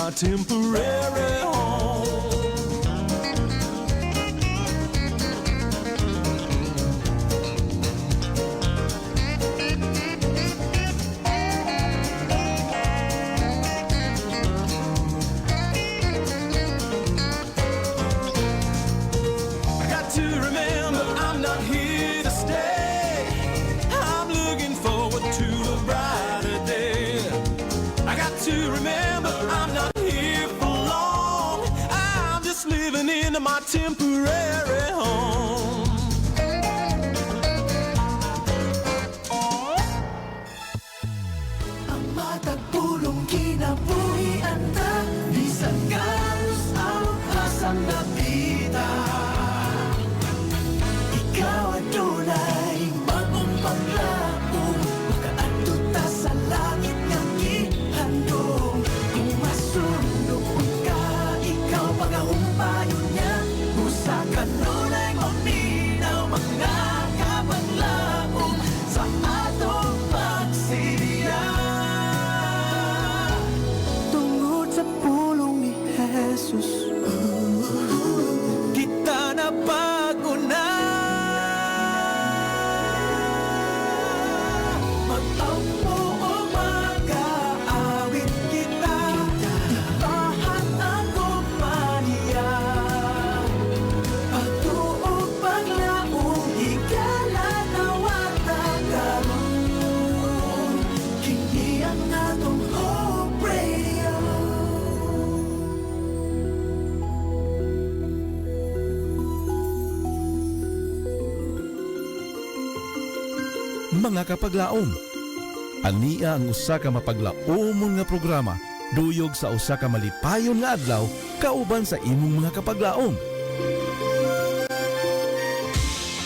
my temporary home. I got to remember I'm not here to stay. I'm looking forward to a brighter day. I got to remember I'm not here for long. I'm just living in my temporary home. Ang matagpulong kinabuhian na bisan kalos ang asang napita. Ikaw adunay bagong paglaong makaadto ta sa langit nga gihandong. Kung masunog ka, ikaw pagahumpayon niya. Usa ka nunay maminaw mga kabanglaong sa atong pagsidiya. Tungod sa pulong ni Jesus, kita na paguna. Magtampo o mag-aawit kita, ipahan ang kumanya. Pagtuog paglaong higala na watagaroon. Kini ang atong Hope Radio. Mga kapaglaom, ania ang usa ka mapaglaomon nga programa duyog sa usa ka malipayon nga adlaw kauban sa imong mga kapaglaom.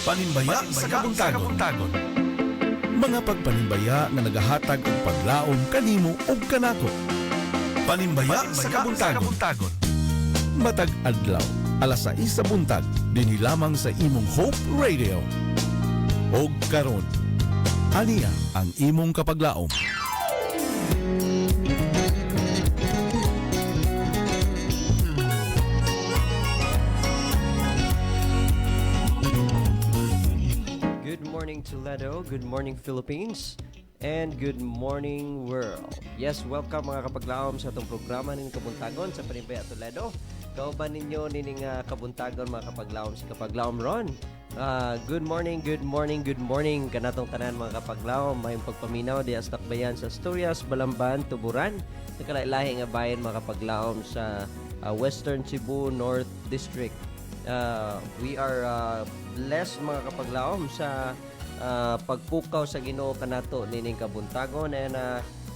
Panimbaya sa kabuntagon. Mga pagpanimbaya nga nagahatag og paglaom kanimo ug kanako. Panimbaya sa kabuntagon. Matag adlaw, alas 6 sa buntag, dinhi lamang sa imong Hope Radio. Og karon, ania ang imong kapaglaom. Good morning Toledo, good morning Philippines, and good morning world. Yes, welcome mga kapaglaom sa itong programa ng Kabuntagon sa Panimbaya Toledo. Kauban ninyo nining Kabuntagon mga kapaglaom si Kapaglaom Ron. Good morning kanatong tanan mga kapaglaom. Mayong pagpaminaw di sa takbayan sa Asturias, Balamban, Tuburan. Sa kalailahi nga bayan mga kapaglaom sa Western Cebu North District. We are blessed mga kapaglaom sa pagpukaw sa Ginoo kanato nining Kabuntagon, and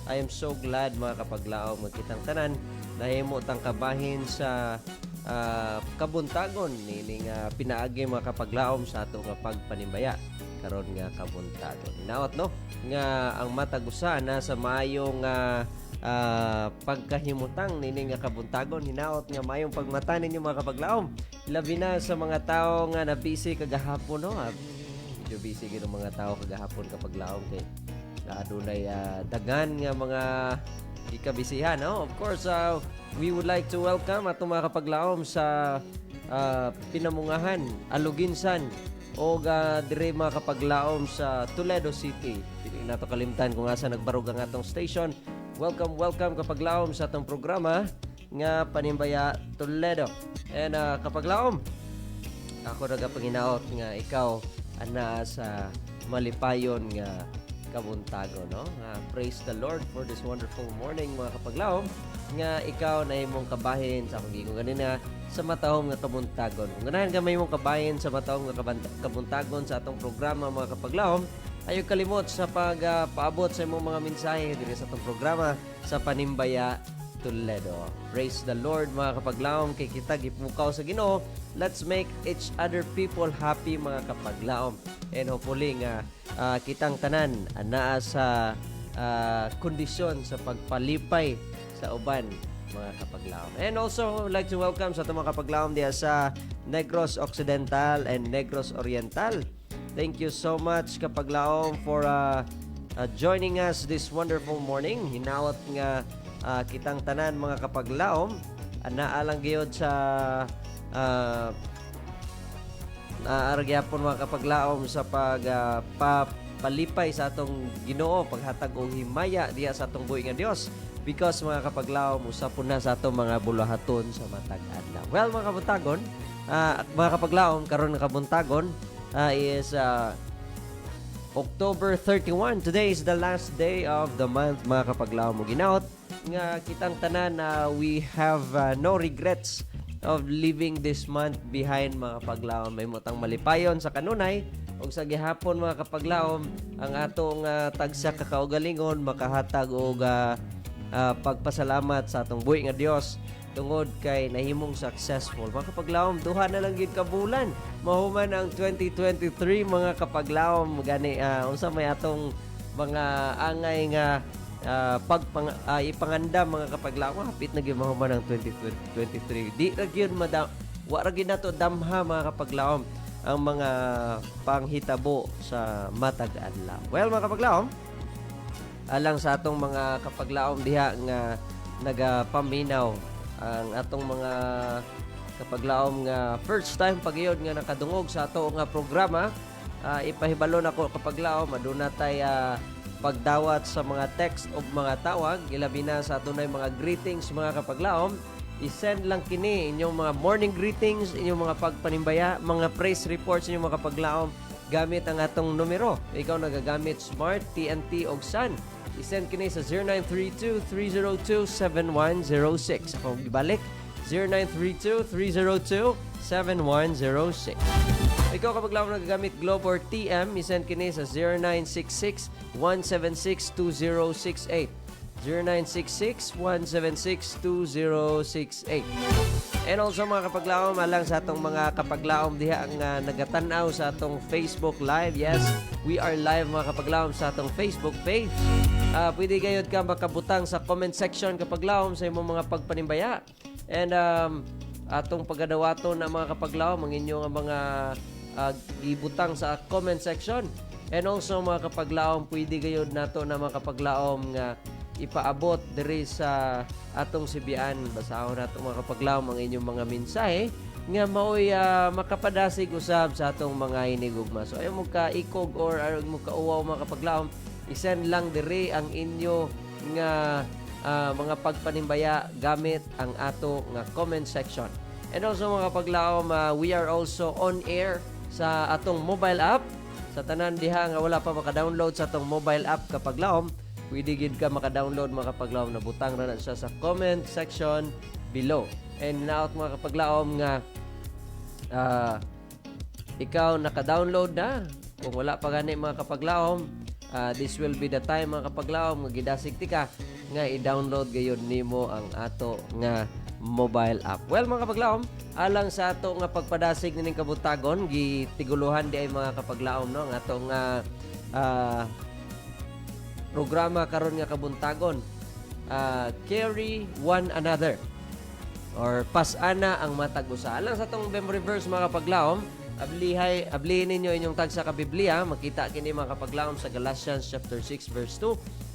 I am so glad mga kapaglaom magkitang tanan nahimo tang kabahin sa Kabuntagon nining pinaagi mga kapaglaom sa ato nga pagpanimbaya karon nga Kabuntagon. Hinaot no nga ang matag usa na sa maayong pagkahimutang nining nga Kabuntagon. Hinaot nga maayong pagmata ninyo mga kapaglaom, labi na sa mga tao nga na busy kagahapon no. Medyo busy gid mga tao kagahapon kapaglaom kay adunay dagan nga mga ikabisihan no. Of course, we would like to welcome atong mga kapaglaom sa pinamungahan, Aluginsan o dire mga kapaglaom sa Toledo City. Dili nato kalimtan kung asa nagbarog ang atong station. Welcome kapaglaom sa atong programa nga Panimbaya Toledo. And kapaglaom, ako nagapanginaot nga ikaw ana sa malipayon nga Kabuntagon no. Praise the Lord for this wonderful morning mga kapaglaom nga ikaw na imong kabahin sa kung ganina sa matahom nga Kabuntagon. Kung ganahan ka may imong kabahin sa matahom nga Kabuntagon sa atong programa mga kapaglaom, ayaw kalimot sa pagpaabot sa imong mga mensahe diri sa atong programa sa Panimbaya Toledo. Praise the Lord mga kapaglaom, kay kita gipukaw sa Ginoo. Let's make each other people happy mga kapaglaom. And hopefully nga kitang tanan anaa sa kondisyon sa pagpalipay sa uban mga kapaglaom. And also like to welcome sa itong mga kapaglaom diya sa Negros Occidental and Negros Oriental. Thank you so much kapaglaom for joining us this wonderful morning. Hinawat nga kitang tanan mga kapaglaom, naalang gyud sa naaragyapon mga kapaglaom sa palipay sa atong Ginoo, paghatag og himaya diha sa atong buhi nga Dios, because mga kapaglaom usapon na sa atong mga bulahaton sa matag adlaw. Well mga kabuntagon, mga kapaglaom, karon nga kabuntagon is October 31. Today is the last day of the month mga kapaglaom. Mo ginaot nga kitang tanan na we have no regrets of leaving this month behind mga kapaglaom. May mutang malipayon sa kanunay ug sa gihapon mga kapaglaom ang atong tagsa ka kaugalingon makahatag og pagpasalamat sa atong buhi nga Dios tungod kay nahimong successful. Mga kapaglaom, duha na lang gid ka bulan mahuman ang 2023 mga kapaglaom. Gani unsa may atong mga angay nga ipangandam mga kapaglaom, hapit na gyud mahuman ang 2023. Di ra gyud wa ra gyud nato damha mga kapaglaom ang mga panghitabo sa matag adlaw. Well mga kapaglaom, alang sa atong mga kapaglaom diha nga nagapaminaw ang atong mga kapaglaom nga first time pagiyod nga nakadungog sa ato nga programa, ipahibalo nako kapaglaom aduna tay pagdawat sa mga text o mga tawag, ilabi na sa atunay mga greetings mga kapaglaom. I-send lang kini inyong mga morning greetings, inyong mga pagpanimbaya, mga praise reports inyong mga kapaglaom gamit ang atong numero. Ikaw nagagamit Smart, TNT o Sun, i-send kini sa 0932-302-7106. Ako ibalik, 0932-302-7106. Ikaw kapaglaom nagagamit Globe or TM, i-send kini sa 0966-176-2068. 0966-176-2068. And also mga kapaglaom, alang sa atong mga kapaglaom diha ang nagatanaw sa atong Facebook Live. Yes, we are live mga kapaglaom sa atong Facebook page. Pwede gayud ka makabutang sa comment section kapaglaom sa imong mga pagpanimbaya. And atong pagadawato na mga kapaglaom ang inyong mga ibutang sa comment section. And also mga kapaglaom, pwede gayud nato na mga kapaglaom nga ipaabot diri sa atong sibian. Basahon nato mga kapaglaom ang inyong mga mensahe nga maoy makapadasig usab sa atong mga hinigugma. So ayo mo ka ikog or ayo mo ka uwaw mga kapaglaom, i-send lang diri ang inyo nga mga pagpanimbaya gamit ang ato nga comment section. And also mga kapaglaom, we are also on air sa atong mobile app. Sa tanan diha nga wala pa maka-download sa atong mobile app kapaglaom, pwede gid ka maka-download mga kapaglaom, na butang na siya sa comment section below. And naot mga kapaglaom nga ikaw naka-download na. Kung wala pa gani mga kapaglaom, this will be the time mga kapaglaom nga gidasig tika nga i-download gayud nimo ang ato nga mobile app. Well mga kapaglaom, alang sa ato nga pagpadasig nining kabutagon, gitiguluhan di ay mga kapaglaom no nga ato nga programa karon nga kabuntagon, carry one another or pasana ang matag usa. Alang sa tong memory verse mga kapaglaom, ablihin ninyo inyong tagsa ka Biblia, makita kini mga kapaglaom sa Galatians chapter 6 verse 2.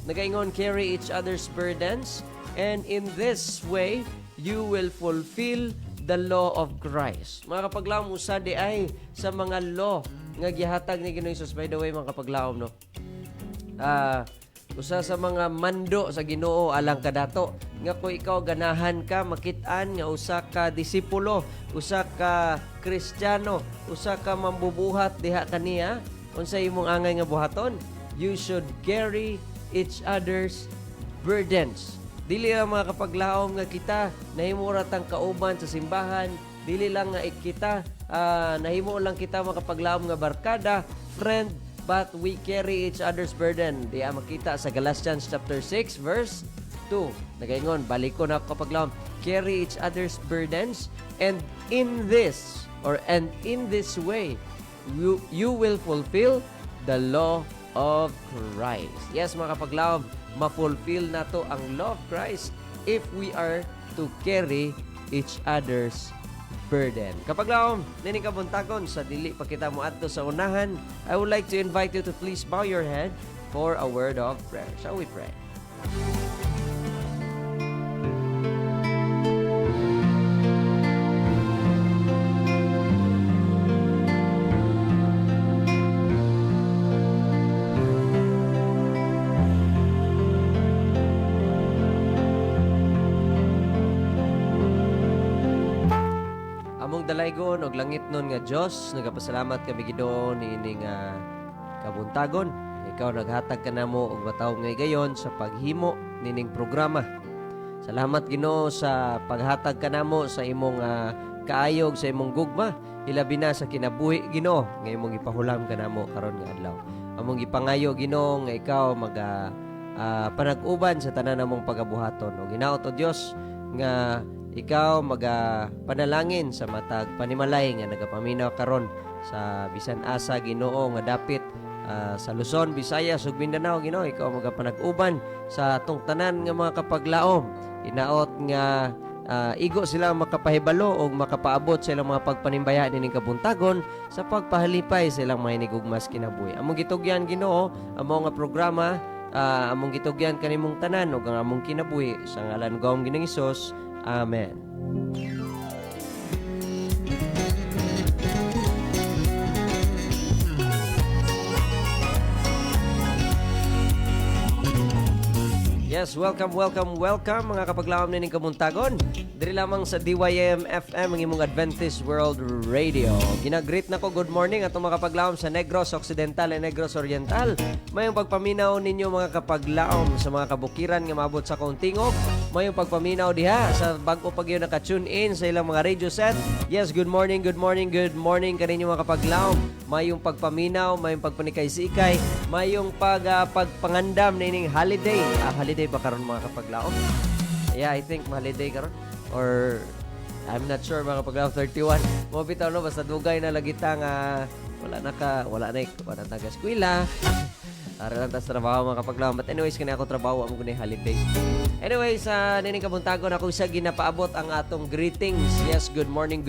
Nagaingon, carry each other's burdens, and in this way you will fulfill the law of Christ. Mga kapaglaom, usa di ay sa mga law nga gihatag ni Ginoong Hesus. By the way mga kapaglaom no, usa sa mga mando sa Ginoo alang kadato nga kung ikaw ganahan ka makit-an nga usa ka disipulo, usa ka Kristiyano, usa ka mambubuhat diha kaniya, unsa imong angay nga buhaton, you should carry each other's burdens. Dili lang mga kapaglaom nga kita nahimo ra tang kauban sa simbahan, dili lang nga kita nahimo lang kita mga kapaglaom nga barkada, friend, but we carry each other's burden. Diya makita sa Galatians chapter 6 verse 2. Nagaingon, balik ko na kapaglaom, carry each other's burdens, and in this way you will fulfill the law of Christ. Yes mga kapaglaom, ma-fulfill na to ang law of Christ if we are to carry each other's burden. Kapaglaom, nini kabuntagon sa dili pa kita mo adto sa unahan, I would like to invite you to please bow your head for a word of prayer. Shall we pray? dalaygon og langit nun nga Dios, nagapasalamat kami Ginoo niini nga kabuntagon. Ikaw naghatag ka namo og matawag nga gayon sa paghimo nining programa. Salamat Ginoo sa paghatag ka namo sa imong kaayog, sa imong gugma, ilabi na sa kinabuhi Ginoo nga imong ipahulam ka namo karon nga adlaw. Among ipangayo Ginoo nga ikaw panag-uban sa tanan namong pagabuhaton. O ginaot o Dios nga ikaw panalangin sa matag panimalay nga nagapaminaw karon sa bisan asa Ginoo nga dapit sa Luzon, Visayas ug Mindanao Ginoo. Ikaw magapanag-uban sa atong tanan nga mga kapaglaom. Inaot nga igo sila makapahibalo o makapaabot sa ilang mga pagpanimbaya nining kabuntagon sa pagpahalipay sa ilang mga inigugmas kinabuhi. Among gitugyan Ginoo, amo nga programa, among gitugyan kanimong tanan ug ang among kinabuhi sa ngalan gawom Ginoong Hesus. Amen. Yes, welcome mga kapaglawom nining kabuntagon. Diri lamang sa DYM FM ang imong Adventist World Radio. Ginagreet nako good morning atong mga kapaglawom sa Negros Occidental and Negros Oriental. Mayong pagpaminaw ninyo mga kapaglawom sa mga kabukiran nga maabot sa Kauntingog. Mayong pagpaminaw diha sa bag-o pagyo naka-tune in sa ilang mga radio set. Yes, good morning kaninyo mga kapaglawom. Mayong pagpaminaw, mayong pagpanikay-sikay, mayong pagpangandam nining holiday. Holiday ba karon mga kapaglaom? Yeah, I think holiday karon. Or I'm not sure mga kapaglaom, 31. Mo bitaw no basta dugay na lagi ta nga wala na taga-eskwela. Ara lang ta sa trabaho mga kapaglaom. But anyways, kani ako trabaho amo kunay holiday. Anyways, nining kabuntagon ako sa ginapaabot ang atong greetings. Yes, good morning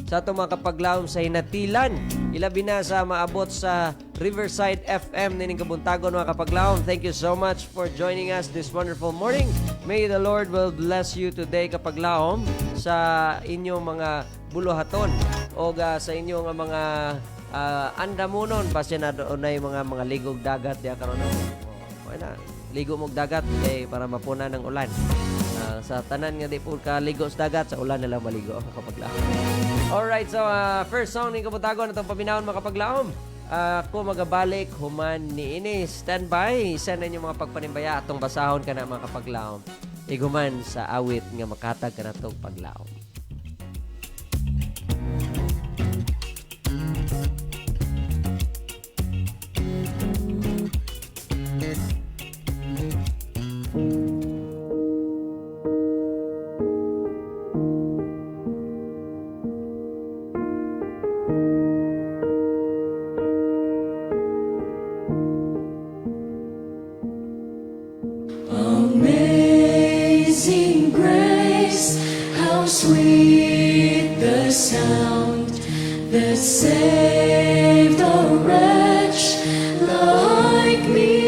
sa atong mga kapaglaom sa hinatilan. Ilabi na sa maabot sa Riverside FM nining kabuntagon mga kapaglaom. Thank you so much for joining us this wonderful morning. May the Lord will bless you today kapaglaom sa inyong mga buluhaton o sa inyong mga andamunon base na doon na yung mga ligog dagat diya karon na ligo mong dagat para mapuna ng ulan. Sa tanan nga di po ka ligo sa dagat, sa ulan na lang maligo kapaglaom. Alright, so first song ng kabutagon atong paminawon mga kapaglaom. Ako magabalik human ni ini. Stand by, isa na yung mga pagpanimbaya atong basahon ka na mga kapaglaom. Iguman sa awit nga makatag ka na itong paglaom. Amazing grace, how sweet the sound that saved a wretch like me.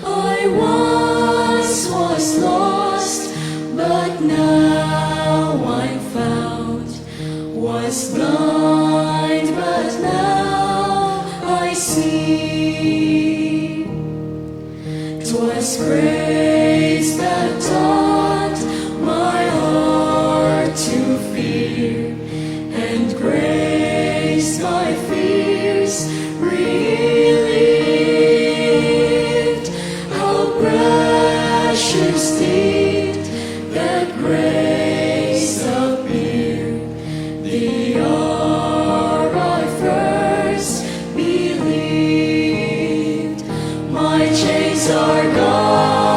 I once was lost, but now I'm found. Was blind, but now I see. 'Twas grace that taught my heart to fear, and grace my fears relieved. How precious did that grace appear, the hour I first believed. My chains are gone.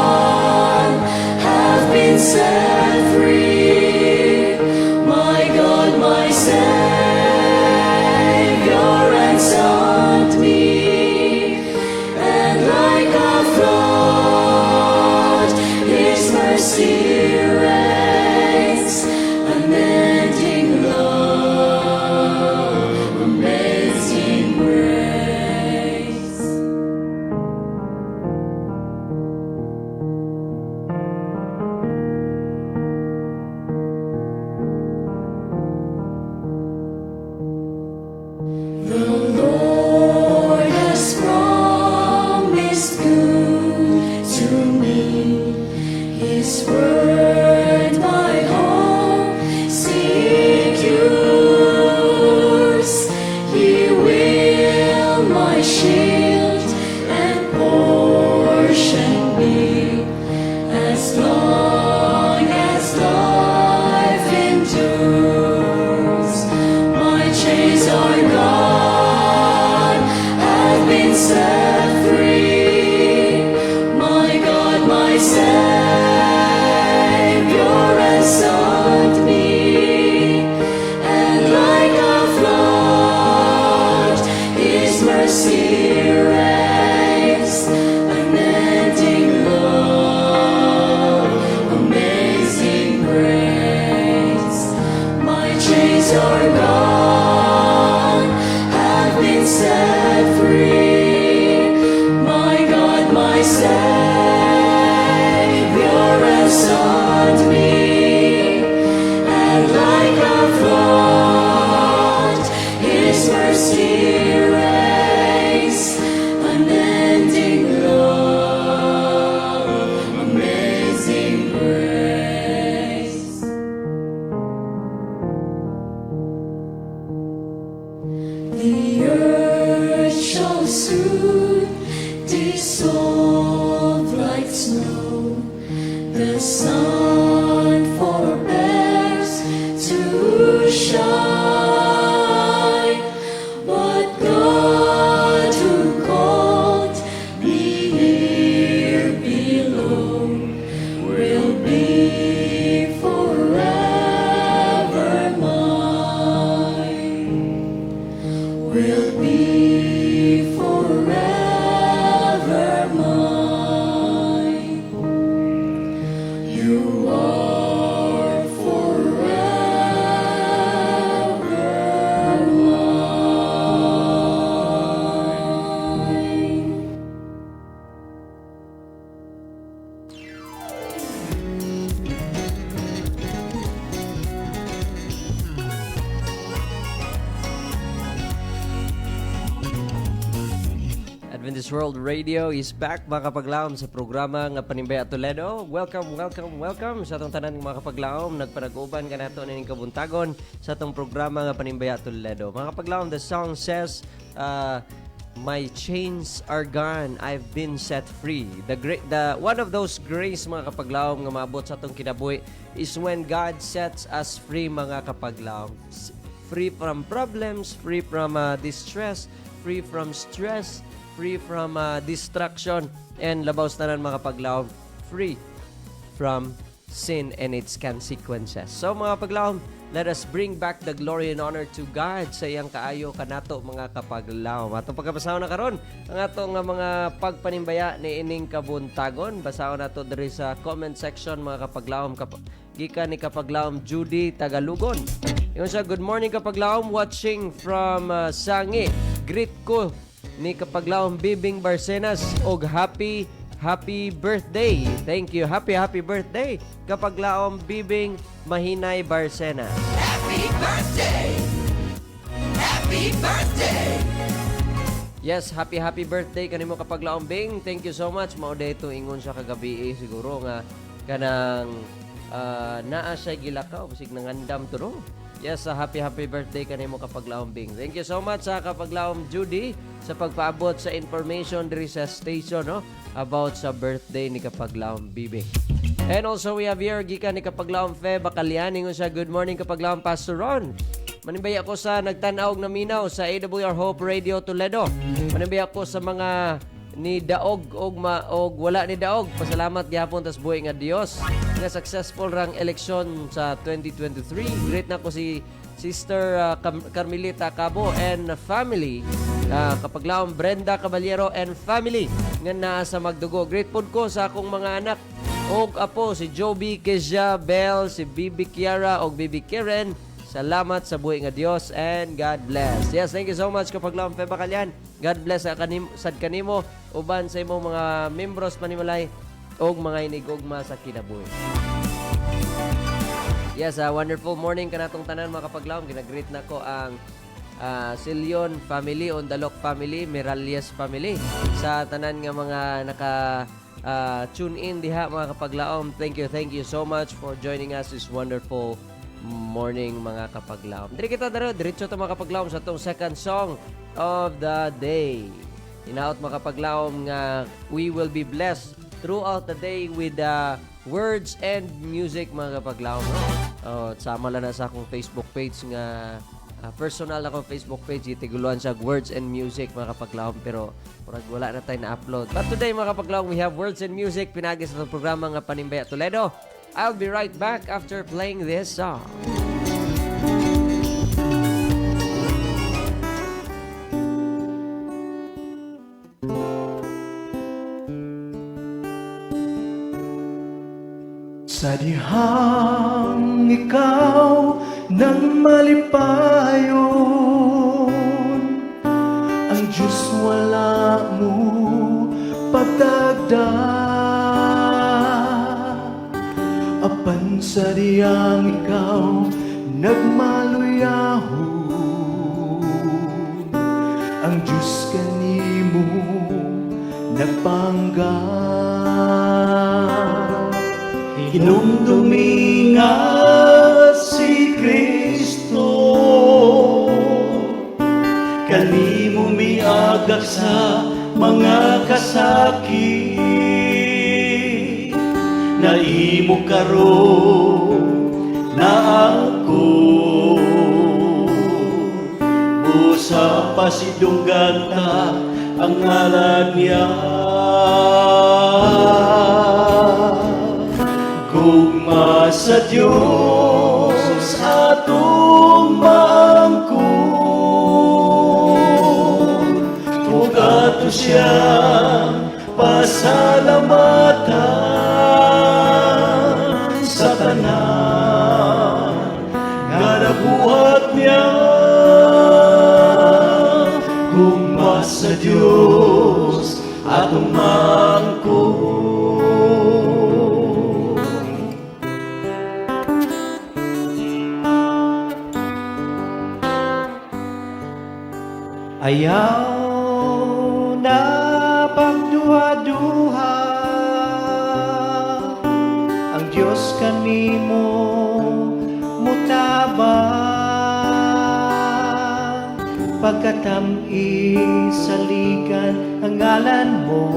chains are gone, have been set free. My God, my Savior has sought me, and like a flood, His mercy reigns, unending love, amazing grace. The earth shall soon dissolve like snow. The sun forbears to shine, but God who called me here below will be forever mine. Will be forever mine. You are forever mine. Adventist World Radio is back mga kapaglaom sa programa nga Panimbaya Toledo. Welcome, welcome, welcome sa atong tanan mga kapaglaom. Nagpanag-uban ka nato ning kabuntagon sa atong programa nga Panimbaya Toledo. Mga kapaglaom, the song says, my chains are gone, I've been set free. The one of those grace mga kapaglaom nga maabot sa atong kinabuhi is when God sets us free mga kapaglaom. Free from problems, free from distress, free from stress, free from distraction, and labaw sa tanan mga paglaom, free from sin and its consequences. So mga paglaom, let us bring back the glory and honor to God sa iyang kaayo kanato mga kapaglaom. Atong pagkabasahon na karon ang atong mga pagpanimbaya ni ining kabuntagon. Basahon nato diri sa comment section mga kapaglaom. Gikan ni kapaglaom Judy Tagalugon. Ingon siya, good morning kapaglaom, watching from Sangi. Greet ko ni kapaglaom Bibing Barcenas og happy birthday. Thank you. Happy birthday kapaglaom Bibing Mahinay Barcenas. Happy birthday! Happy birthday! Yes, happy birthday kanimo kapaglaom Bing. Thank you so much. Mao day to ingon siya kagabi siguro nga kanang naa siya gilakaw bisig nangandam to no. Yes, happy birthday kanimo kapaglaom Bing. Thank you so much sa kapaglaom Judy sa pagpaabot sa information diri sa station no about sa birthday ni kapaglaom Bibing. And also we have here gikan ni kapaglaom Fe Bacalian ingon siya, good morning kapaglaom Pastor Ron. Manimbay ako sa nagtan-aw na minaw sa AWR Hope Radio Toledo. Manimbay ako sa mga ni daog og wala ni daog. Pasalamat gyapon tas buhay nga Dios nga successful rang eleksyon sa 2023. Great na ko si Sister Carmelita Cabo and family. Kapaglaom Brenda Caballero and family nga naa sa Magdugo. Grateful ko sa akong mga anak og apo si Joby Kezia Bell, si Bibi Kiara og Bibi Karen. Salamat sa buhay nga Dios and God bless. Yes, thank you so much kapaglaom Fe Bacalian. God bless sad kanimo uban sa imong mga membros panimalay og mga inigugma sa kinabuhi. Yes, wonderful morning kanatong tanan mga kapaglaom. Ginagreet na ko ang Silion family, Ondalok family, Miralles family sa tanan nga mga naka tune in diha mga kapaglaom. Thank you so much for joining us this wonderful morning mga kapaglaom. Diretso ta mga kapaglaom sa tong second song of the day. Hinaot mga kapaglaom nga we will be blessed throughout the day with words and music mga kapaglaom. Sama lang na sa akong Facebook page nga personal na akong Facebook page, itiguluan siya words and music mga kapaglaom, pero wala na tayo na-upload. But today mga kapaglaom, we have words and music pinagi sa programa nga Panimbaya Toledo. I'll be right back after playing this song. Sa dihang ikaw nang malipayon. Ang Diyos wala mo pagdagdag, apan sa diyang ikaw nagmaluyahon. Ang Diyos kanimo nagpanggap. Hinumdumi nga si Kristo, kanimo miagak sa mga kasakit. Naimo karon na ako, busa pasidunggan ta ang ngalan niya. Gugma sa Diyos atong maangkon, ug ato siyang pasalamatan sa tanan nga nabuhat niya. Gugma sa Diyos atong maangkon. Ayaw na pagduha-duha, ang Diyos kanimo mutabang, pagkatami saligan ang ngalan mo.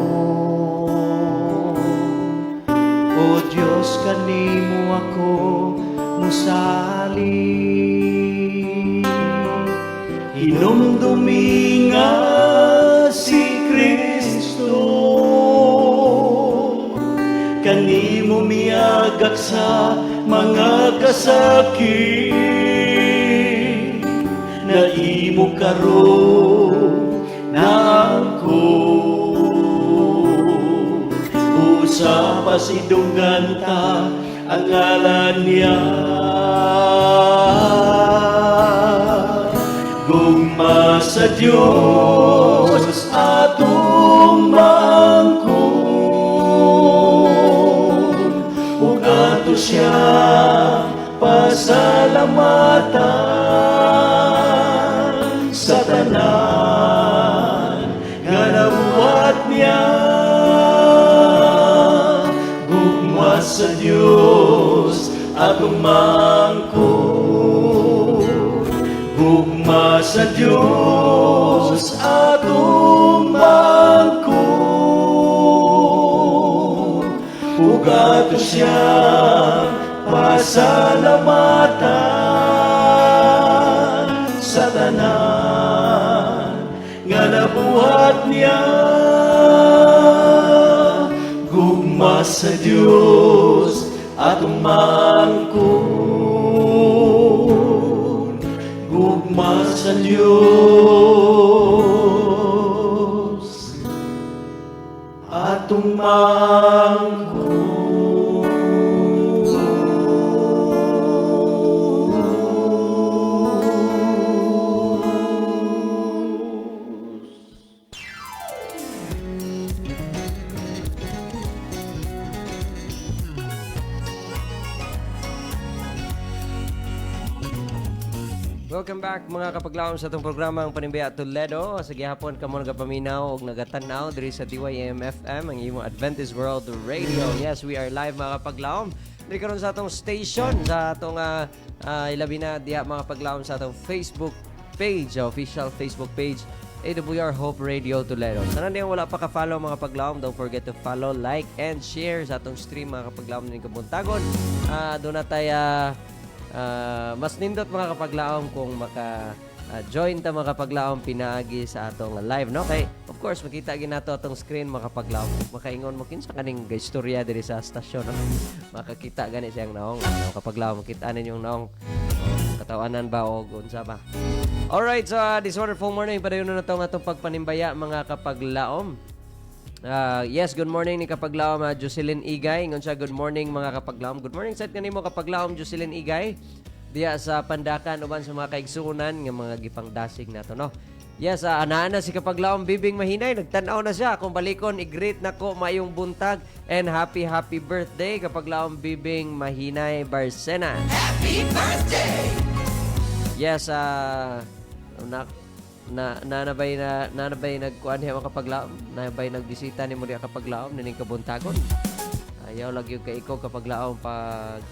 O Diyos kanimo ako musali. Hinumdumi nga si Kristo, kanimo miagak sa mga kasakit. Naimo karon na ako, usa pasidunggan ta ang ngalan niya. Gugma sa Diyos atong maangkon, ug ato siya pasalamatan sa tanan nga nabuhat niya. Gugma sa Diyos atong maangkon, gugma sa Diyos atong maangkon, ug ato siyang pasalamatan sa tanan nga nabuhat niya. Gugma sa Diyos atong maangkon, gugma sa Diyos atong maangkon. Welcome back mga kapaglaom sa itong programang Panimbaya Toledo. Sa gihapon ka mo nagapaminaw o nagatanaw diri sa DYM-FM, ang imong Adventist World Radio. Yes, we are live mga kapaglaom. Diri karon sa atong station, sa atong ilabi na diha mga kapaglaom sa atong Facebook page, official Facebook page, AWR Hope Radio Toledo. Sana niyo wala pa ka-follow mga kapaglaom, don't forget to follow, like, and share sa atong stream mga kapaglaom ng Kabuntagon. Doon na tayo mas nindot mga kapaglaom kung maka-join ta mga kapaglaom pinaagi sa atong live, no? Kay of course makita ginato atong screen mga kapaglaom, makaingon mo kinsa kaning istorya diri sa stasyon, no? Makakita gani siyang naong kapaglaom, makita ninyong naong katawanan ba o unsa ba. Alright, so this wonderful morning padayon na natong atong pagpanimbaya mga kapaglaom. Yes, good morning ni kapaglaom Jocelyn Igay. Ingon siya, good morning mga kapaglaom. Good morning sa kanimo kapaglaom Jocelyn Igay. diya sa Pandakan uban sa mga kaigsunan nga mga gipangdasig nato no. Yes, anaan na si Kapaglaom Bibing Mahinay. Nagtanaw na siya. Kung balikon, i-greet na ko mayong buntag and happy birthday Kapaglaom Bibing Mahinay Barsena. Happy birthday! Yes, nanabay nagkuan niya mga Kapaglaom. Nanabay nagbisita ni mo diya Kapaglaom nining kabuntagon. Ayaw lagi yung kay ikaw Kapaglaom pag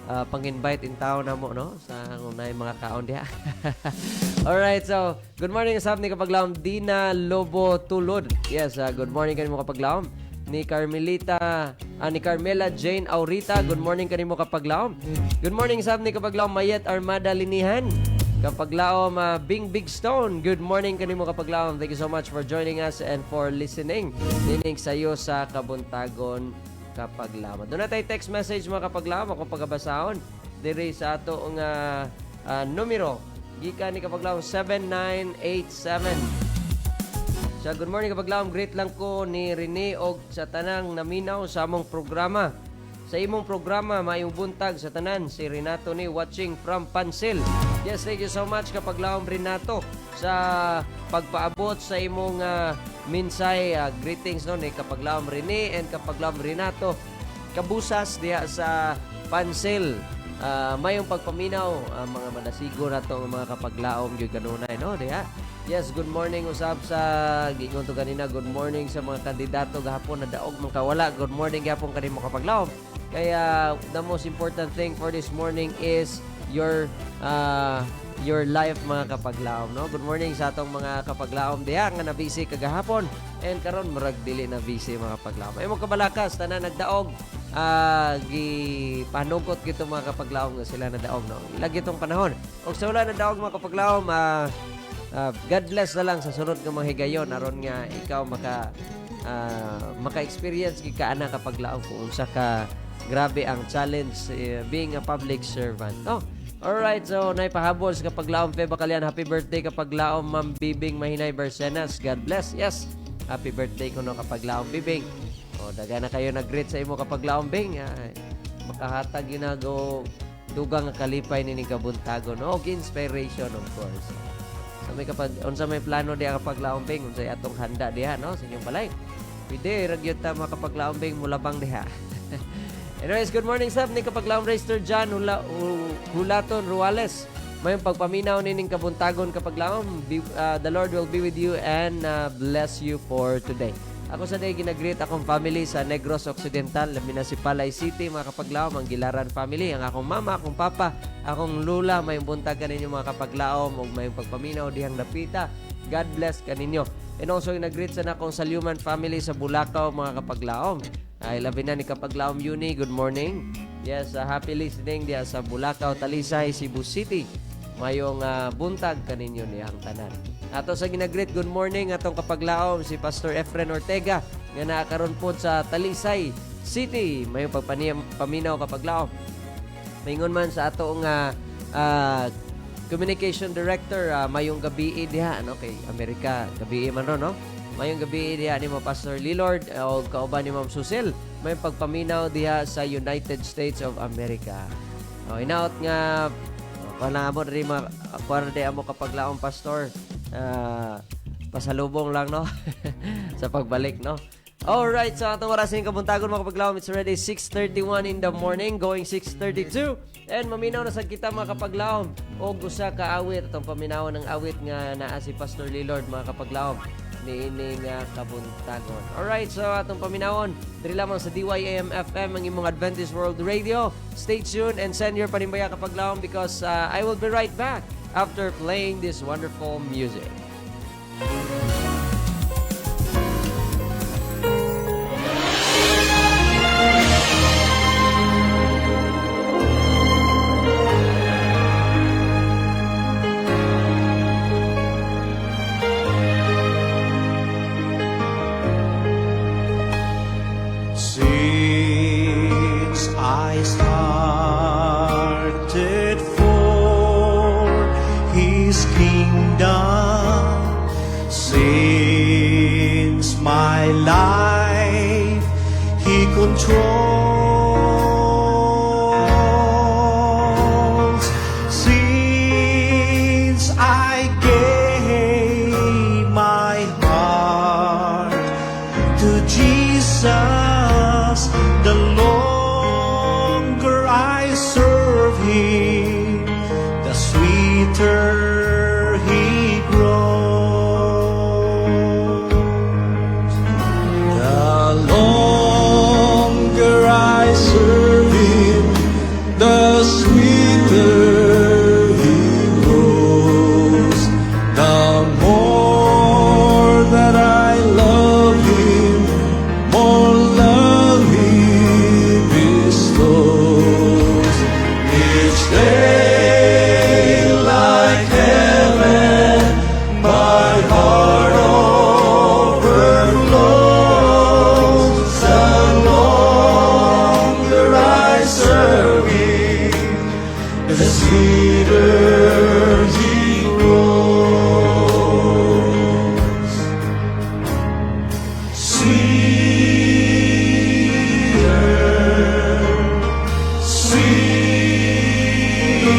pang-invite in town na mo, no? Sa unay mga kaon diha. Alright, so, good morning sa ni Kapaglaom Dina Lobo Tulod. Yes, good morning kanimo Kapaglaom. Ni Carmela Jane Aurita, good morning kanimo Kapaglaom. Good morning sa ni Kapaglaom Mayet Armada Linihan. Kapaglaom Bing Big Stone, good morning kanimo Kapaglaom. Thank you so much for joining us and for listening. Nining sayo sa Kabuntagon Kapaglaom. Doon na tayo text message mga Kapaglaom. Akong pagkabasahon diri sa ato nga numero. Gikan ni Kapaglaom 7987. So, good morning Kapaglaom. Great lang ko ni Rene og sa tanang naminaw sa among programa. Sa imong programa, mayong buntag sa tanan. Si Renato ni watching from Pansil. Yes, thank you so much Kapaglaom Renato sa pagpaabot sa imong minsay. Greetings no ni Kapaglaom Rene and Kapaglaom Renato kabusas diya sa Pansil. Mayong pagpaminaw mga manasigo na to mga Kapaglaom gyud kanunay no diya. Yes, good morning usab sa gingon to kanina. Good morning sa mga kandidato gahapon na daog man kawala. Good morning gahapon kanimo Kapaglaom. Kaya the most important thing for this morning is your life mga Kapaglaom no. Good morning sa atong mga Kapaglaom diha nga na busy kagahapon and karon murag dili na busy mga Kapaglaom. Ay mo kabalakas tanan nagdaog gipanugot gito mga Kapaglaom nga sila na daog no. Ilagi tong panahon. Og sa wala na daog mga Kapaglaom God bless na lang sa sunod nga mga higayon aron nga ikaw maka-experience gid ka ana Kapaglaom kung unsa ka grabe ang challenge being a public servant no. Alright, so naipahabol sa Kapaglaom Fe Bacalian. Happy birthday Kapaglaom Ma'am Bibing Mahinay Barcenas. God bless. Yes, happy birthday ko no Kapaglaom Bibing. O, daga na kayo nag-greet sa imo Kapaglaom Bing. Makahatag ginago dugang nga kalipay ni kabuntago no. Og inspiration of course. So may unsa may plano diha Kapaglaom Bing, unsay atong handa diha no sa inyong balay. Pwede ragyod ta mga Kapaglaom Bing mulabang diha. Anyways, good morning sab ni Kapaglaom Racer John Hulaton Ruales. May pagpaminaw nining kabuntagon Kapaglaom. The Lord will be with you and bless you for today. Ako sa day ginagreet akong family sa Negros Occidental, Municipalay City, mga Kapaglaom, ang Gilaran family, ang akong mama, akong papa, akong lula, may buntag kaninyo mga Kapaglaom, ug may pagpaminaw dihang napita. God bless kaninyo. And also ginagreet sa nakong Salyuman family sa Bulacau, mga Kapaglaom. Ay, labi na ni Kapaglaom Uni, good morning. Yes, happy listening diya sa Bulacau, Talisay, Cebu City. Mayong buntag kaninyo niyang tanan. Ato sa ginagreet, good morning atong Kapaglaom si Pastor Efren Ortega nga naakaroon po sa Talisay City. Mayong pagpaminaw Kapaglaom. Maingon man sa atong communication director, mayong gabi diha ano kay Amerika, gabi man ron no. Mayong gabi diha ni Pastor Lillard o kauban ni Ma'am Susil. May pagpaminaw diha sa United States of America. Inaot nga panamon rin kwarde amo Kapaglaom Pastor. Pasalubong lang no sa pagbalik no. Alright, so atong oras ng kabuntagon mga Kapaglaom, it's already 6:31 in the morning, going 6:32. And maminaw na sa kita mga Kapaglaom o gusa ka awit, atong paminaw ng awit nga naa si Pastor Lillard mga Kapaglaom niining kabuntagon. Alright, so atong paminawon diri lamang sa DYAM-FM ang imong Adventist World Radio. Stay tuned and send your panimbaya Kapaglaom because I will be right back after playing this wonderful music. Since I started for His kingdom, serve Him, the sweeter He grows. The more that I love Him, more love He bestows. Each day, like heaven, my heart overflows. The longer I serve Him, the sweeter He grows.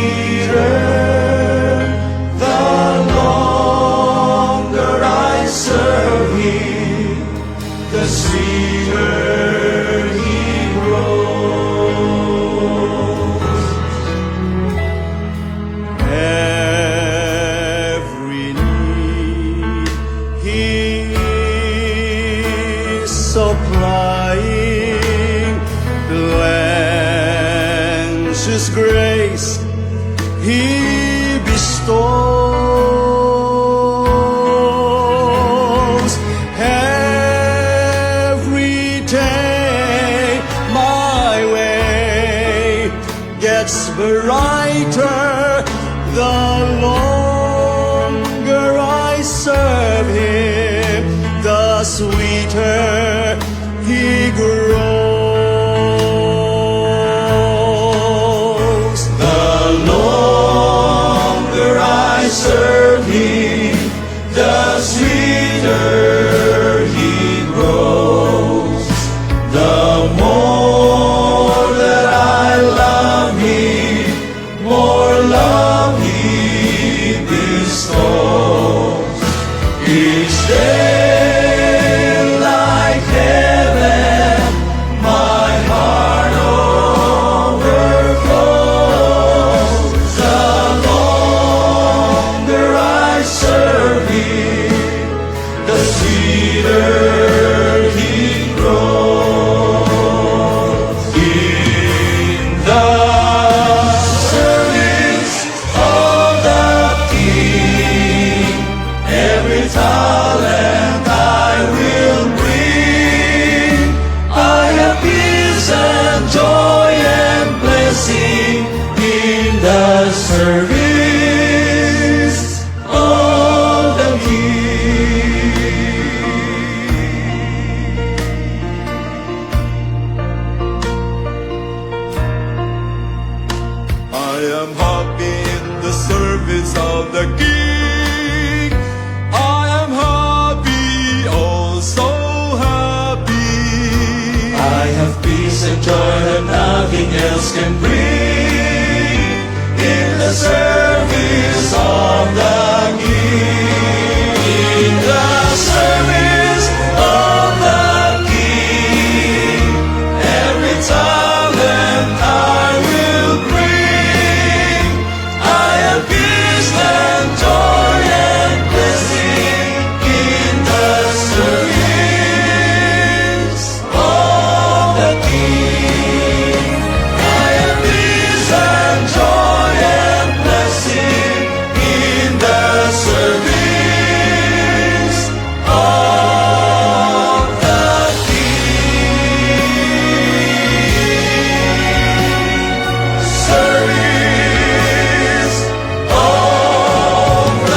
Sweeter, the longer I serve Him, the sweeter He grows. Every need He is supplying, plenteous grace He bestows. Every day my way gets brighter, the longer I serve Him, the sweeter He grows. The longer I serve Him, the sweeter He grows. The more that I love Him, more love He bestows. Each day, like heaven, my heart overflows. The longer I serve Him, the sweeter He grows. In the service of the King, every talent I will bring. I have peace and joy and blessing in the service of the King. I am happy in the service of the King. I am happy, oh so happy. I have peace and joy that nothing else can bring in the service of the King. In the service of the King, every talent I will bring. I have peace and joy and blessing in the service of the King. I have peace and joy and blessing in the service of the King. Service of the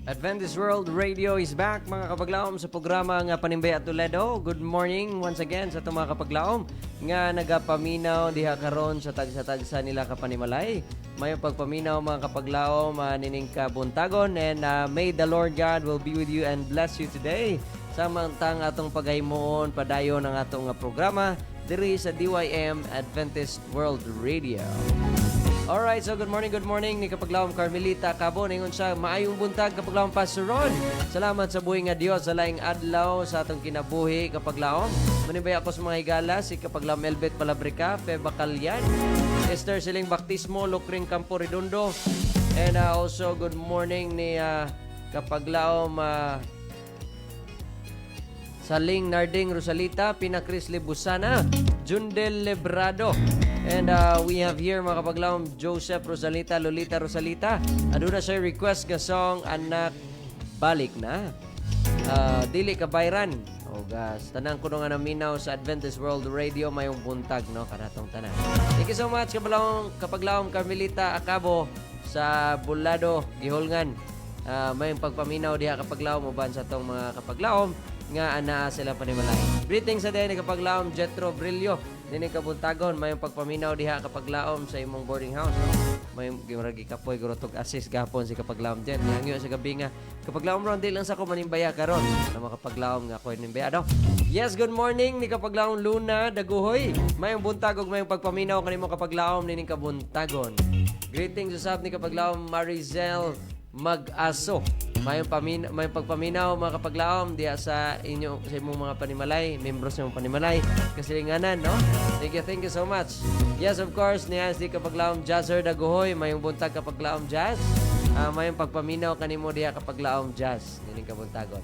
Adventist World Radio is back mga kapaglaom sa programa nga Panimbay at Toledo. Good morning once again sa itong mga kapaglaom nga nagapaminaw diha karon sa tagsa-tagsa nila kapanimalay. May pagpaminaw mga kapaglaom nining kabuntagon and may the Lord God will be with you and bless you today. Samantang atong pagaymoon padayon ang atong programa diri sa DYM Adventist World Radio. Alright, so good morning ni Kapaglawom Carmelita Cabo. Ningon siya, maayong buntag Kapaglawom Pastor Ron. Salamat sa buhay nga Dios sa laing adlaw sa atong kinabuhi Kapaglawom. Manibay ako sa mga higala, si Kapaglawom Elbet Palabrica, Feba Calyan, Esther Siling Baptismo, Lucring Campo Redondo, and also good morning ni Kapaglawom Saling Narding Rosalita, Pina Cris Libusana, Jundel Lebrado. And we have here mga kapaglawom Joseph Rosalita, Lolita Rosalita. Aduna siya request nga song Anak Balik Na. Dili ka bayran. O gas, tanang kuno nga naminaw sa Adventist World Radio mayong buntag no kanatong tanan. Thank you so much kapaglawom Carmelita Acabo sa Bulado, Gihulngan. Mayong pagpaminaw diha kapaglawom uban sa tong mga kapaglawom nga anaa sila panimalay. Greetings sa day ni kapaglawom Jetro Brillo dini kabuntagon mayong pagpaminaw diha kapaglaom sa imong boarding house. Mayong gimragi kapoy gurotog assist gapon si kapaglawom jet. Hangyo sa gabi nga kapaglawom ron di lang sa ko manimbaya karon. Na makapaglaom nga ko nimbaya daw. Yes, good morning ni kapaglawom Luna Daguhoy. Mayong buntag ug mayong pagpaminaw kanimo kapaglaom nini kabuntagon. Greetings usab ni kapaglawom Marizel Mag-aso. Mayong pagpaminaw mga kapaglaom diya sa imong mga panimalay, membros ng panimalay, kasilinganan, no? Thank you so much. Yes, of course, niya si kapaglaom Jazzer Daguhoy, mayong buntag kapaglaom Jazz. Mayong pagpaminaw kanimo diya kapaglaom Jazz, dining kabuntagon.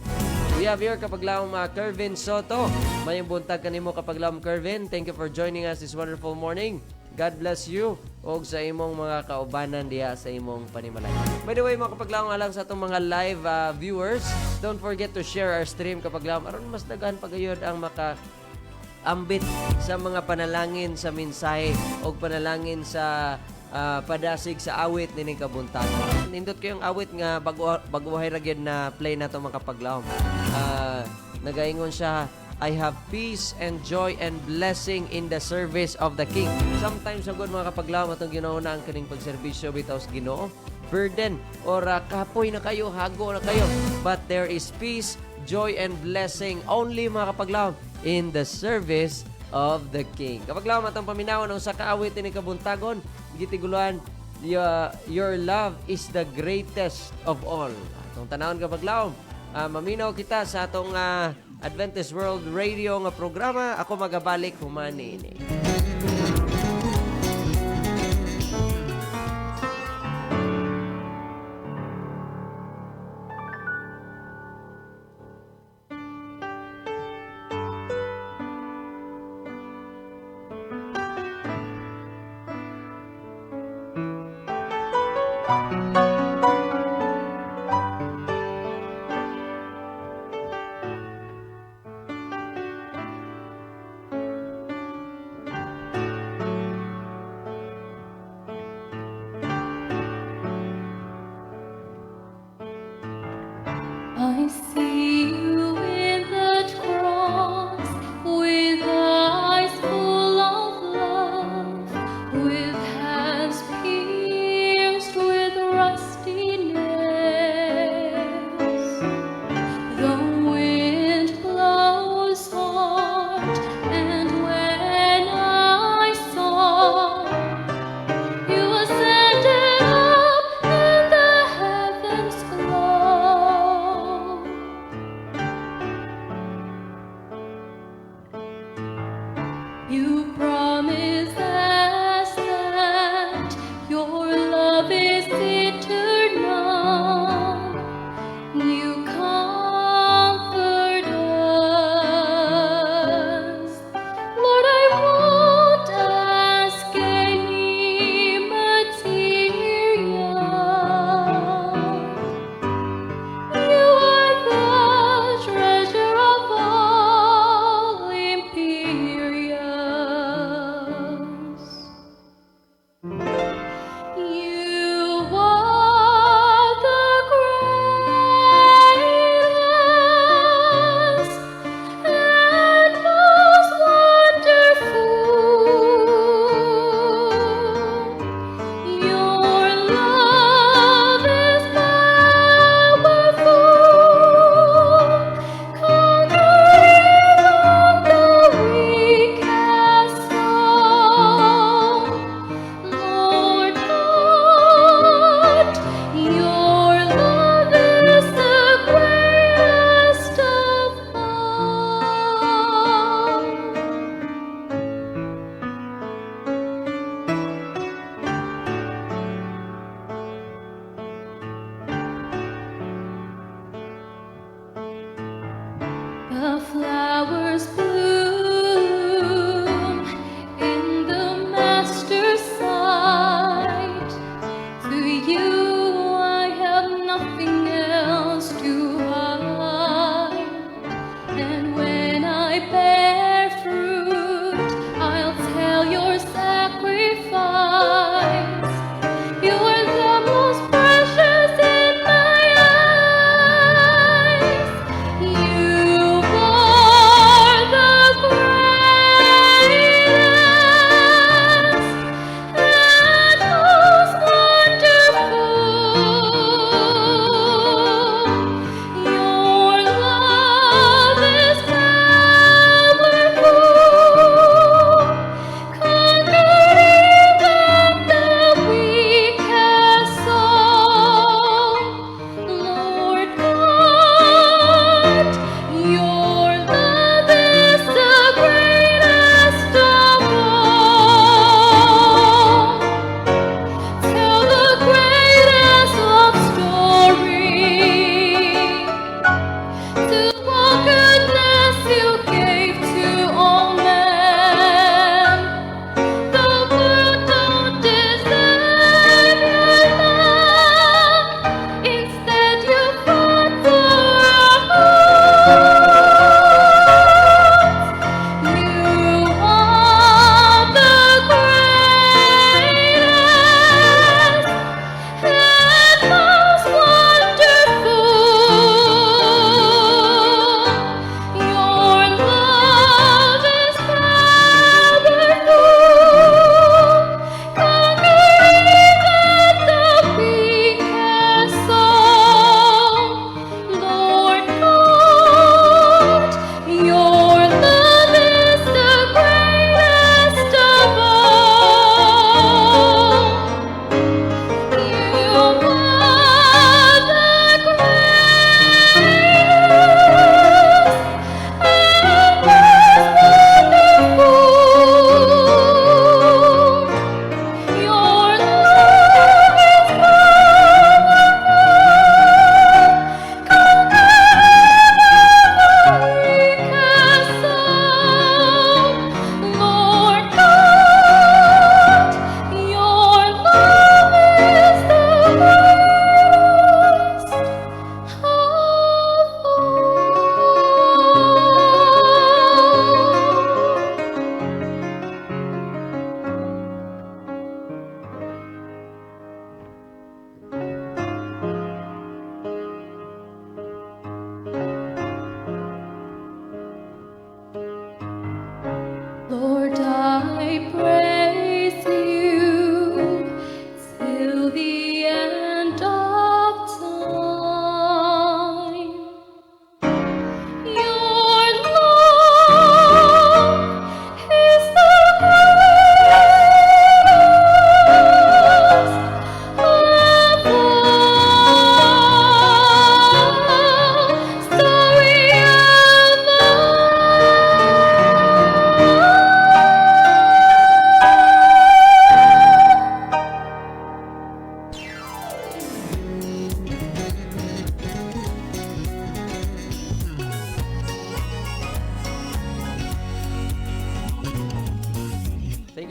We have here kapaglaom Kervin Soto, mayong buntag kanimo kapaglaom Kervin. Thank you for joining us this wonderful morning. God bless you o sa imong mga kaubanan diya sa imong panimalay. By the way, mga kapaglaong alang sa itong mga live viewers, don't forget to share our stream kapaglaong. Aron mas daghan pagayod ang maka-ambit sa mga panalangin sa mensahe o panalangin sa padasig sa awit nining kabuntagon. Nindot kayong awit nga baguhay ragyod na play na ito mga kapaglaong. Nagaingon siya, I have peace and joy and blessing in the service of the King. Sometimes, sagod mga kapaglaom atong ginauna ang kaning pagserbisyo bitaw sa Ginoo. Burden or kapoy na kayo, hago na kayo. But there is peace, joy, and blessing only mga kapaglaom in the service of the King. Kapaglaom atong paminawan ng sa kaawit ni kabuntagon, gitiguluan, your love is the greatest of all. Atong tanawon kapaglaom, maminaw kita sa atong Adventist World Radio nga programa. Ako magabalik humani ini.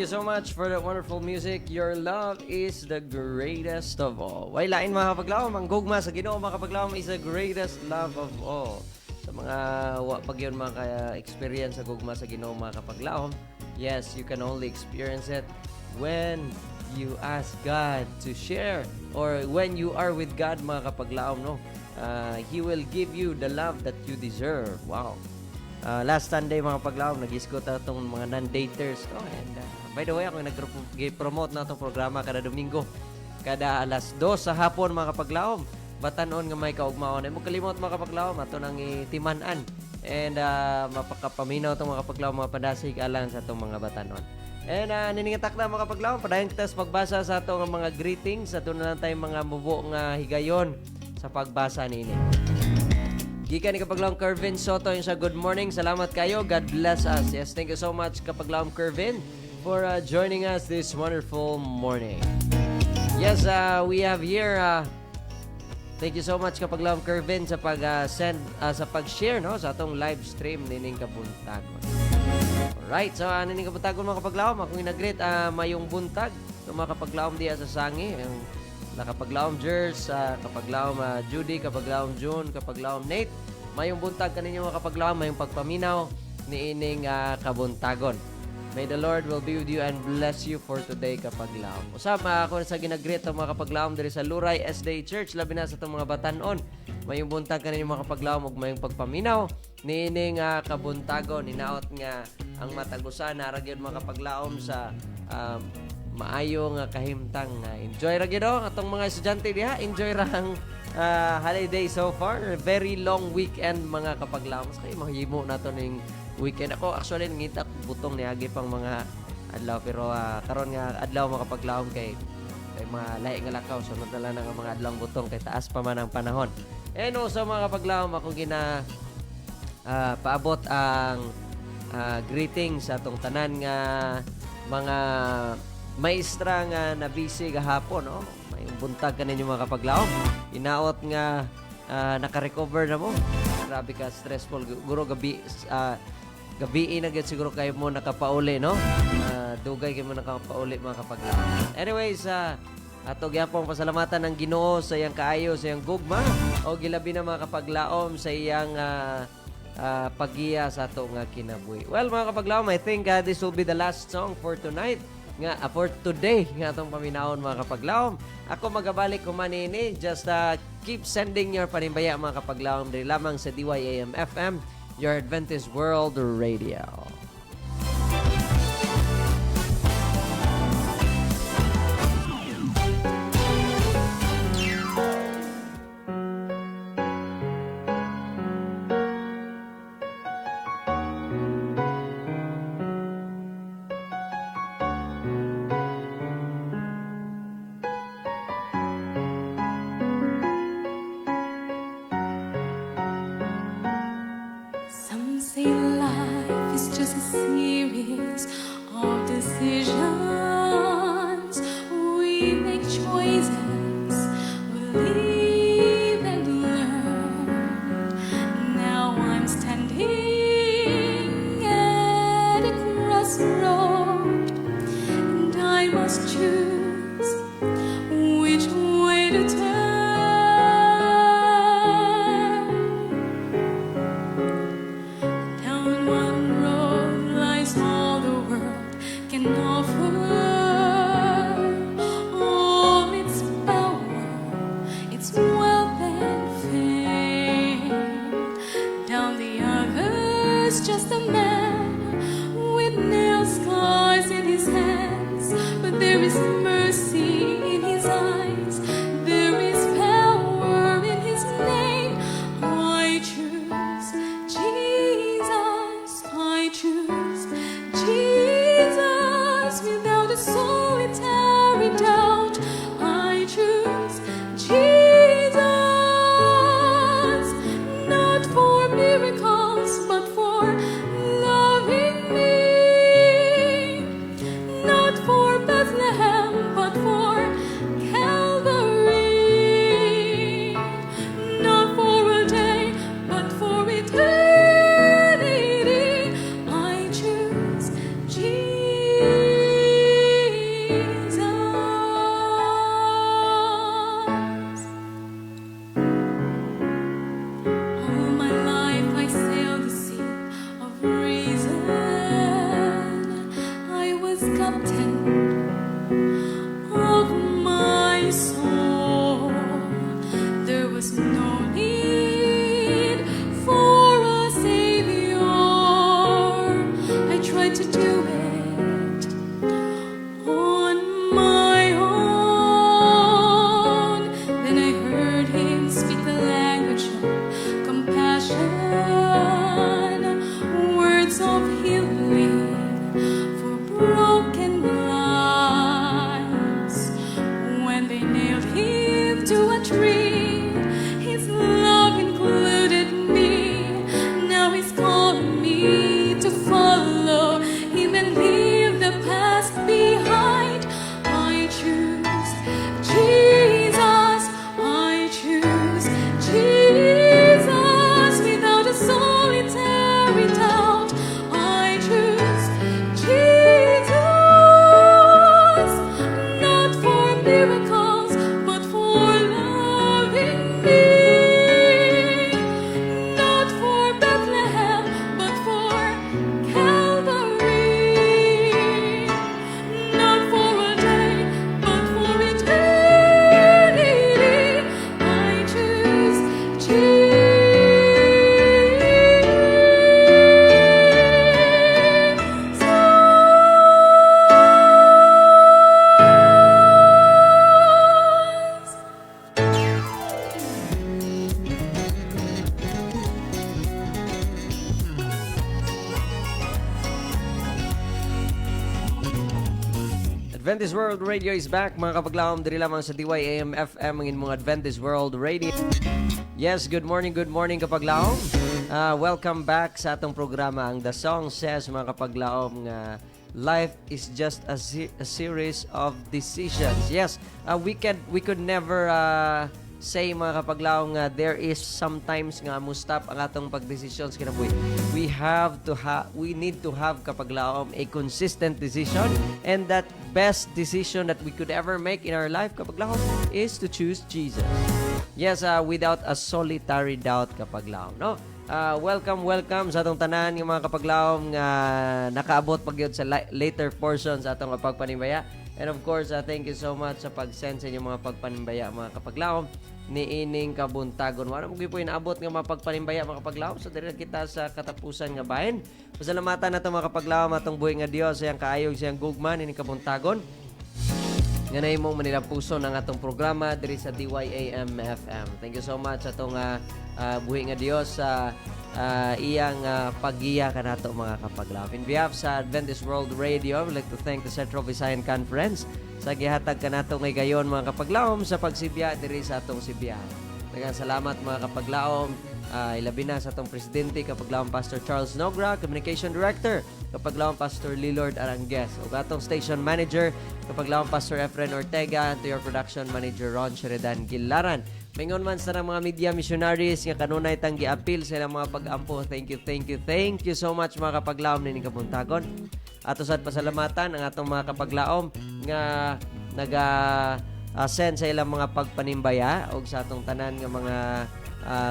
you so much for that wonderful music. Your love is the greatest of all. Way lain mga kapaglaom, ang gugma sa Ginoo mga kapaglaom is the greatest love of all. Sa mga pag yun mga experience sa gugma sa Ginoo mga kapaglaom, yes, you can only experience it when you ask God to share or when you are with God mga kapaglaom, no? He will give you the love that you deserve. Wow. Last Sunday mga kapaglaom, nag-isgot itong mga non-daters. Oh, and by the way, ako nag-promote na itong programa kada Domingo. Kada alas 2 sa hapon mga kapaglaom. Batanon nga may kaugmaon. Ay mo kalimot mga kapaglaom, ato nang itimanan. And mapakapaminaw itong mga kapaglaom, mga padasig alang sa itong mga batanon. And niningatak na mga kapaglaom, padayon kita sa pagbasa sa itong mga greetings. Sa na lang tayong mga mubo nga higayon sa pagbasa nini. Gikan ni Kapaglaom Kervin Soto yung sa good morning. Salamat kayo. God bless us. Yes, thank you so much Kapaglaom Kervin for joining us this wonderful morning. Yes, we have here thank you so much Kapaglaom Kervin sa pag-send sa pag-share no sa atong live stream nining kabuntagon. Alright, so nining kabuntagon mga Kapaglaom, akong inagreet mayong buntag ng mga Kapaglaom diya sa Sangi. Kapaglaom Jers, Kapaglaom Judy, Kapaglaom June, Kapaglaom Nate. Mayong buntag kaninyo mga kapaglaom, mayong pagpaminaw ni ining kabuntagon. May the Lord will be with you and bless you for today kapaglaom. Usap ako sa ginagreet mga kapaglaom diri sa Luray SDA Church, labi na sa itong mga batanon. Mayong buntag kaninyo mga kapaglaom ug mayong pagpaminaw ni ining kabuntagon. Ninaot nga ang matagusan na ragyod mga kapaglaom sa maayo nga kahimtang. Enjoy ra gyud atong mga estudyante diha. Enjoy ra ang holiday so far. Very long weekend mga kapaglaom. Kaya mahimo nato ning weekend. Ako actually ngita butong niagi pang mga adlaw pero karon nga adlaw mga kapaglaom kay mga lahi nga lakaw sunod na lang ang mga adlaw butong kay taas pa man ang panahon. And also mga kapaglaom ako gina paabot ang greetings sa atong tanan nga mga maestra nga na busy gahapon, no? May buntag kaninyo mga kapaglaom. Inaot nga naka-recover na mo. Grabe ka stressful. Guro gabi na gid siguro kayo mo nakapauli, no? Dugay kayo mo nakapauli mga kapaglaom. Anyways, ato gyapon pasalamatan ng Ginoo sa iyang kaayo, sa iyang gugma o gilabi na mga kapaglaom sa iyang paggiya sa ato nga kinabuhi. Well, mga kapaglaom, I think this will be the last song for tonight. Nga for today nga atong paminawon mga kapaglaom. Ako magabalik ko manini. Just keep sending your panimbaya mga kapaglaom diri lamang sa DYAM FM, your Adventist World Radio. Some say life is just a series of decisions. We make choices, we live and learn. Now I'm standing at a crossroad, and I must choose which way to turn. Down one road lies all the world can offer. All its power, its wealth and fame. Down the other's just a man with nail scars in his hands. But there is mercy in his eyes. There is power in his name. I choose Jesus. I choose Jesus without a solitary doubt. I choose Jesus, not for miracles, but for loving me. Not for Bethlehem, but for Calvary. Not for a day, but for eternity. I choose Jesus. Adventist World Radio is back, mga kapaglaom. Diri lamang sa DYAM FM ang inyong Adventist World Radio. Yes, good morning kapaglaom. Welcome back sa atong programa. Ang The Song Says, mga kapaglaom, nga life is just a series of decisions. Yes, we could never say, mga kapaglaom, nga there is sometimes nga mustap ang atong pagdesisyon sa kinabuhi. We need to have, kapaglaom, a consistent decision, and that best decision that we could ever make in our life, kapaglaom, is to choose Jesus. Yes, without a solitary doubt, kapaglaom, no? Welcome sa atong tanan ng mga kapaglaom nga nakaabot pagyod sa later portions atong pagpanimbaya. And of course, thank you so much sa pag-send sa inyong mga pagpanimbaya, mga kapaglaom, ni ining kabuntagon. Wala mo po inaabot nga mga pagpanimbaya, mga kapaglaom. So, dili kita sa katapusan nga bahin. Pasalamatan nato, mga kapaglaom, atong buhay nga Dios, siyang kaayog, siyang gugman, ining kabuntagon. Nga na imong manilang puso ng atong programa diri sa DYAM FM. Thank you so much atong buhay nga Dios sa iyang paggiya kanato, mga kapaglaom. In behalf sa Adventist World Radio, I would like to thank the Central Visayan Conference sa gihatag kanato ngay gayon, mga kapaglaom, sa pagsibya diri sa atong sibyahan. Daghang salamat, mga kapaglaom. Ilabi na sa atong presidente, kapaglaom Pastor Charles Nogra, Communication Director, kapaglaom Pastor Lilord Arangues, ug atong station manager, kapaglaom Pastor Efren Ortega, and to your production manager Ron Sheridan Gilaran. Mingon man sa mga media missionaries nga kanunay tang giapil sa ilang mga pag-ampo. Thank you so much, mga kapaglaom nining kabuntagon. Ato sad pasalamatan ang atong mga kapaglaom nga send sa ilang mga pagpanimbaya og sa atong tanan nga mga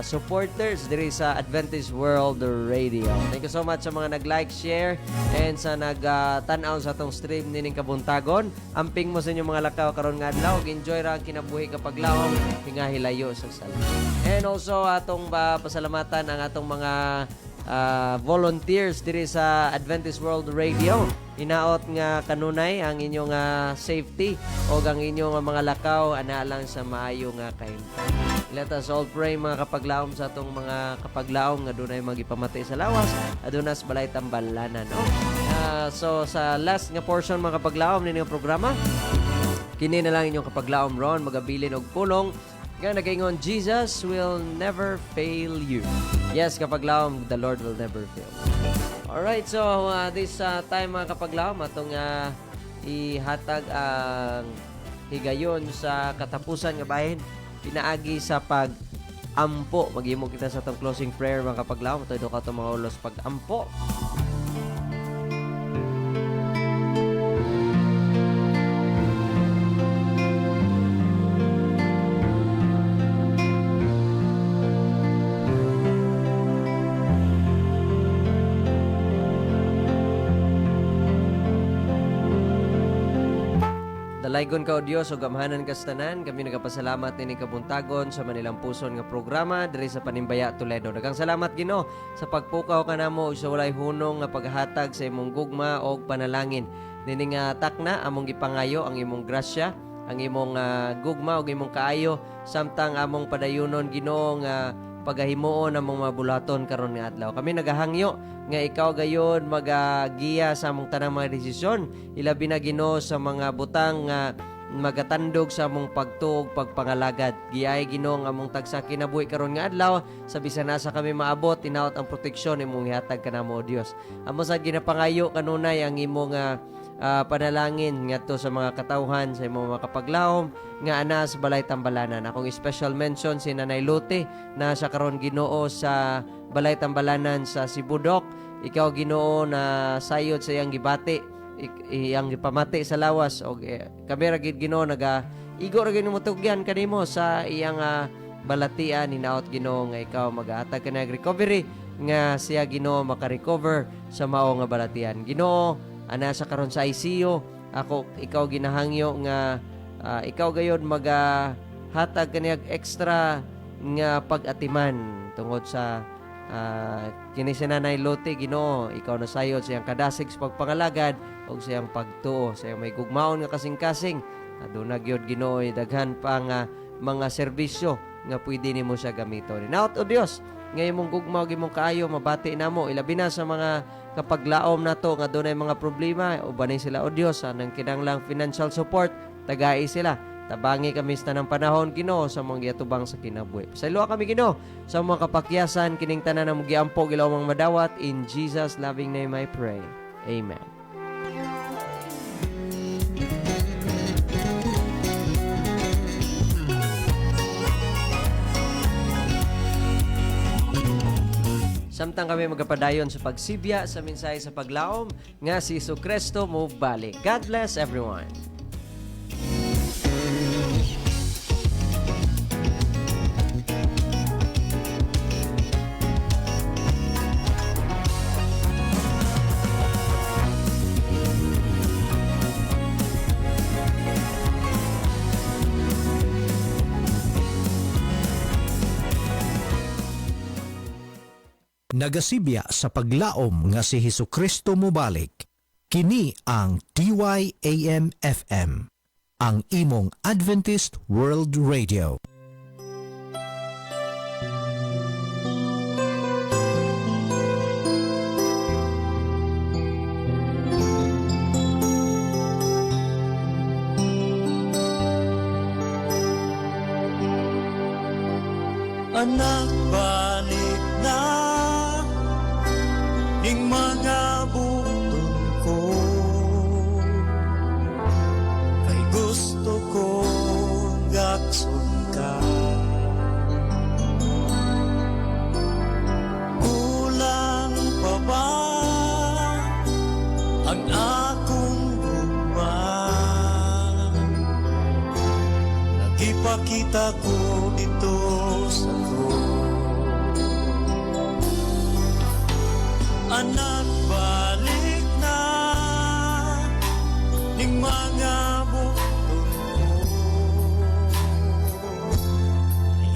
supporters diri sa Adventist World Radio. Thank you so much sa mga nag-like, share, and sa nag-tanaw sa atong stream nining kabuntagon. Amping mo sa inyong mga lakaw karon nga adlaw, enjoy ra ang kinabuhi kapaglawom, hingahilayo sa sala. And also atong pasalamatan ang atong mga volunteers diri sa Adventist World Radio. Inaot nga kanunay ang inyong safety o ang inyong mga lakaw ana lang sa maayo nga kahimtang. Let us all pray, mga kapaglaom, sa atong mga kapaglaom nga dunay magipamatay sa lawas, adunas balay tambalanan, no? So sa last nga portion, mga kapaglaom nining programa, kini na lang inyong kapaglaom Ron magabilin og pulong nga nagaingon, Jesus will never fail you. Yes, kapaglaom, the Lord will never fail. Alright, so this time, mga kapaglaom, atong ihatag ang higayon sa katapusan nga bahin, pinaagi sa pag-ampo. Maghimo kita sa itong closing prayer, mga kapaglaom. Ito ka itong mga ulos pag-ampo. Dalaygon ka, O Dios, o gamhanan ka sa tanan. Kami nagapasalamat ni kabuntagon sa manilang puson nga programa diri sa Panimbaya, Toledo. Daghang salamat, Ginoo, sa pagpukaw ka namo og sa walay hunong nga paghatag sa imong gugma og panalangin. Dini nga takna among gipangayo ang imong grasya, ang imong gugma og imong kaayo, samtang among padayunon, Ginoo, nga pagahimuon among mabulaton karon nga adlaw. Kami nagahangyo nga ikaw gayon magagiya sa among tanang mga desisyon, ilabi na, Ginoo, sa mga butang nga magatandog sa among pagtuog, pagpangalagad. Giyay, Ginoo, among tagsa kinabuhi karon nga adlaw, sa bisan nasa kami maabot, tinawat ang proteksyon imong ihatag kanamo, O Dios. Amo sa ginapangayo kanunay ang imong panalangin ngadto sa mga katawhan sa imong mga kapaglaom nga ana sa balay tambalanan. Akong special mention si Nanay Lote na sa karon, Ginoo, sa balay tambalanan sa Sibudok. Ikaw, Ginoo, na sayod sa iyang gibati, iyang gipamati sa lawas, og kami ra gid, Ginoo, igo ra gid mo tugyan kanimo sa iyang balatian. Hinaot, Ginoo, nga ikaw mag-aatag kanang recovery nga siya, Ginoo, maka-recover sa mao nga balatian. Ginoo, ana sa karon sa ICU, ikaw ginahangyo nga ikaw gayud hatag kaniyag extra nga pag-atiman tungod sa kini si Nanay Lote, Ginoo. Ikaw na sayod sa iyang kadasig sa pagpangalagad o sa iyang pagtuo, sa iyang may gugmaon nga kasing-kasing. Aduna gyud, Ginoo, daghan pa nga mga serbisyo nga pwede nimo siya gamiton. Naot o Dios, ngayon mong gugmaw gimong kaayo mabati namo ilabi na sa mga kapaglaom nato nga dunay mga problema ubanay sila o Dios anang kinahanglang financial support tagai sila. Tabangi kami sa tanang panahon Ginoo sa mga giatubang sa kinabuhi. Pasaylo kami Ginoo sa mga kapakyasan kining tanan nga giampo ilaw mang madawat in Jesus loving name I pray. Amen. Samtang kami magapadayon sa pagsibya sa mensahe sa paglaom nga si Jesucristo mo balik. God bless everyone. Nagasibya sa paglaom nga si Hesukristo mobalik. Kini ang DYAM FM, ang imong Adventist World Radio. Anak, balik na ning mga button ko. Kay gusto ko gakson ka. Kulang pa ba ang akong gugma? Nagipakita ko dito sa anak, balik na ning mga button ko.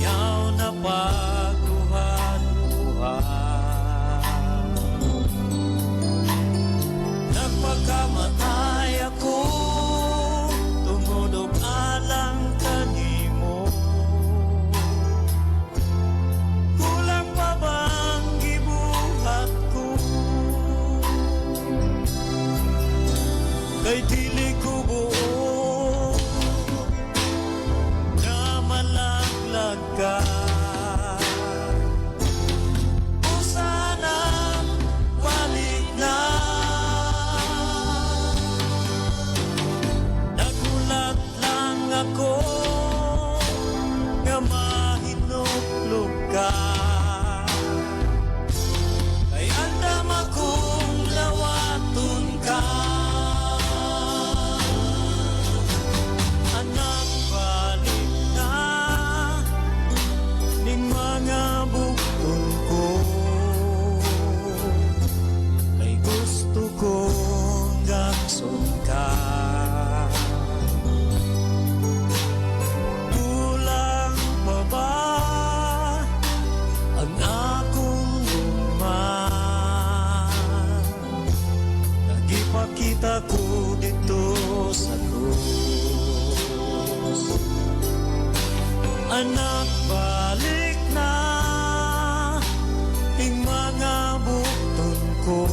Ayaw na pagduhan-duhan. Nagpagkamatay ako tungod og alang kanimo. Kulang pa bang gibuhat ko? Kay dili ko buo na malaglag ka. O sana balik na. Nagulat lang ako nga mahinuklog ka. Kay andam akong lawaton ka. Anak, balik na ning mga bukton ko. Kay gusto kong gakson ka. Kulang pa ba ang akong luma? Nagipakita ko dito sa krus. Anak, balik na ing mga bukton ko.